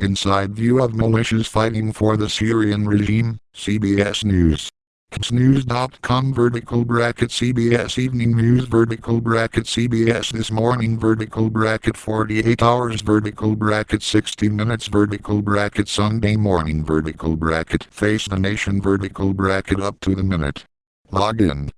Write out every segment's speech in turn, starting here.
Inside view of militias fighting for the Syrian regime, CBS News. News.com /CBS Evening News /CBS This Morning /48 Hours /60 Minutes Sunday Morning Face the Nation Up to the Minute. Log in.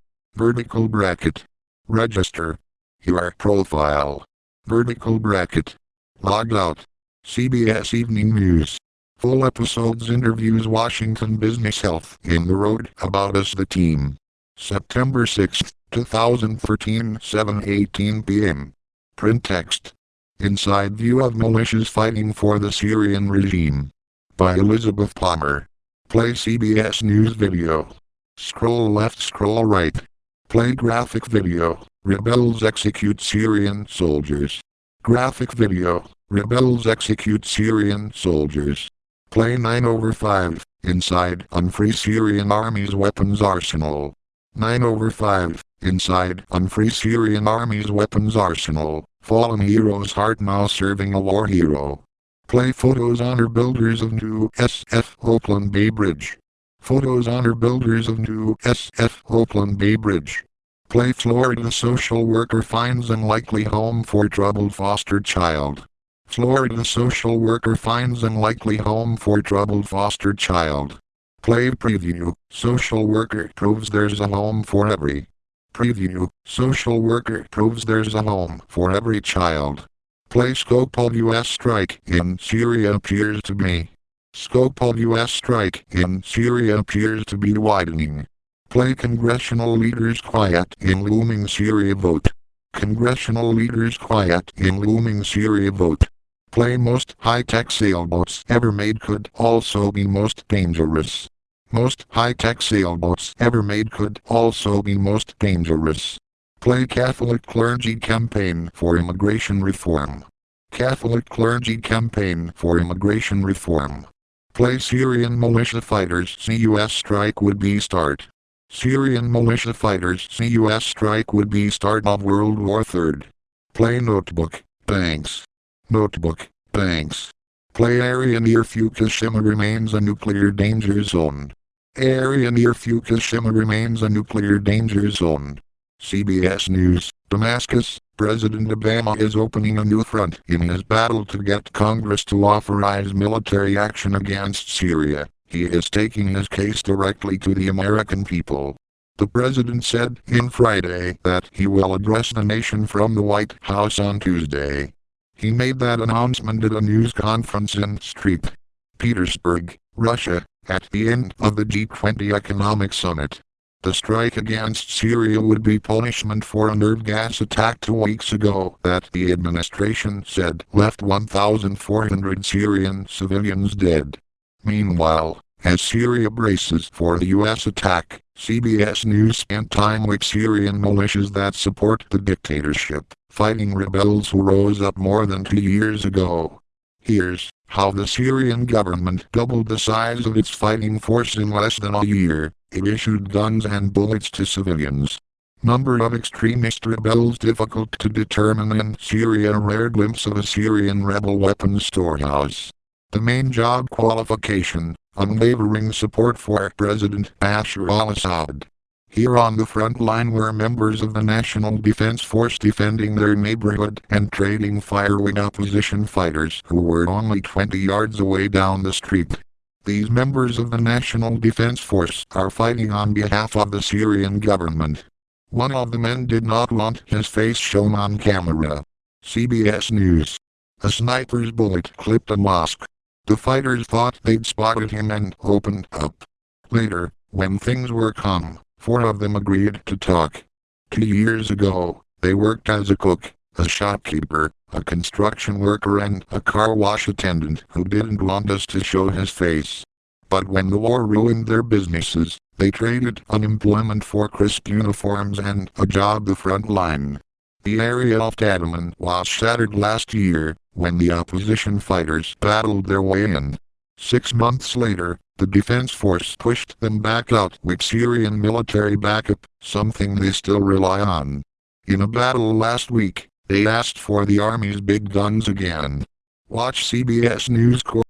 Register. Your profile. Log out. CBS Evening News. Full episodes interviews Washington Business Health in the Road About Us the Team. September 6, 2013 7:18 p.m. Print text. Inside view of militias fighting for the Syrian regime. By Elizabeth Palmer. Play CBS News video. Scroll left, scroll right. Play graphic video. Rebels execute Syrian soldiers. Graphic video. Rebels execute Syrian soldiers. Play 9/5, inside Unfree Syrian Army's weapons arsenal. 9/5, inside Unfree Syrian Army's weapons arsenal. Fallen hero's heart now serving a war hero. Play photos honor builders of new SF Oakland Bay Bridge. Photos honor builders of new SF Oakland Bay Bridge. Play Florida social worker finds unlikely home for troubled foster child. Florida social worker finds unlikely home for troubled foster child. Play preview. Social worker proves there's a home for every. Preview. Social worker proves there's a home for every child. Play scope of U.S. strike in Syria appears to be. Scope of U.S. strike in Syria appears to be widening. Play congressional leaders quiet in looming Syria vote. Congressional leaders quiet in looming Syria vote. Play most high-tech sailboats ever made could also be most dangerous. Most high-tech sailboats ever made could also be most dangerous. Play Catholic clergy campaign for immigration reform. Catholic clergy campaign for immigration reform. Play Syrian militia fighters see U.S. strike would be start. Syrian militia fighters see U.S. strike would be start of World War III. Play notebook, banks. Notebook, banks. Play area near Fukushima remains a nuclear danger zone. Area near Fukushima remains a nuclear danger zone. CBS News, Damascus, President Obama is opening a new front in his battle to get Congress to authorize military action against Syria. He is taking his case directly to the American people. The president said on Friday that he will address the nation from the White House on Tuesday. He made that announcement at a news conference in St. Petersburg, Russia, at the end of the G20 Economic Summit. The strike against Syria would be punishment for a nerve gas attack 2 weeks ago that the administration said left 1,400 Syrian civilians dead. Meanwhile, as Syria braces for the U.S. attack, CBS News spent time with Syrian militias that support the dictatorship, fighting rebels who rose up more than 2 years ago. Here's how the Syrian government doubled the size of its fighting force in less than a year. It issued guns and bullets to civilians. Number of extremist rebels difficult to determine in Syria. Rare glimpse of a Syrian rebel weapons storehouse. The main job qualification, unwavering support for President Bashar al-Assad. Here on the front line were members of the National Defense Force defending their neighborhood and trading fire with opposition fighters who were only 20 yards away down the street. These members of the National Defense Force are fighting on behalf of the Syrian government. One of the men did not want his face shown on camera. CBS News. A sniper's bullet clipped a mosque. The fighters thought they'd spotted him and opened up. Later, when things were calm, 4 of them agreed to talk. 2 years ago, they worked as a cook, a shopkeeper, a construction worker and a car wash attendant who didn't want us to show his face. But when the war ruined their businesses, they traded unemployment for crisp uniforms and a job the front line. The area of Tadaman was shattered last year, when the opposition fighters battled their way in. 6 months later, the Defense Force pushed them back out with Syrian military backup, something they still rely on. In a battle last week, they asked for the Army's big guns again. Watch CBS News.